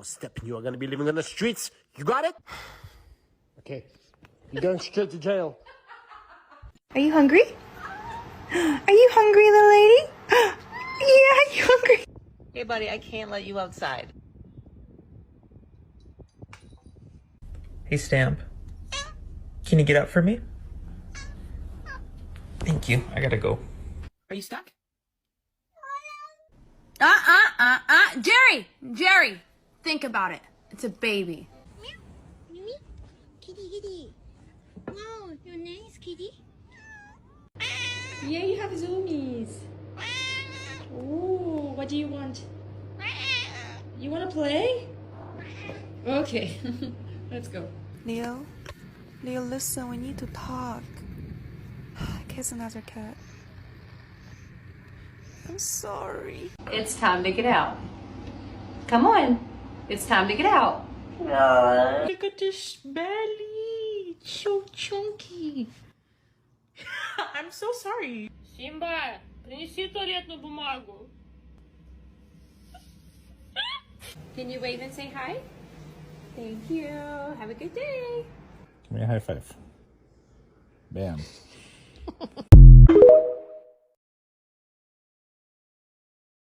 step and you are gonna be living on the streets. You got it? Okay. You're going straight to jail. Are you hungry? Are you hungry, little lady? Yeah, are you hungry? Hey, buddy, I can't let you outside. Hey, Stamp. Can you get up for me? Thank you. I gotta go. Are you stuck? Jerry, think about it. It's a baby. Mimi? Kitty, kitty. Wow, your name is Kitty? Yeah, you have zoomies. Ooh, what do you want? You want to play? Okay, let's go. Leo, listen, we need to talk. Kiss another cat. I'm sorry. It's time to get out. Come on. It's time to get out. Look at this belly. It's so chunky. I'm so sorry. Симба, принеси туалетную бумагу. Can you wave and say hi? Thank you. Have a good day. Give me a high five. Bam.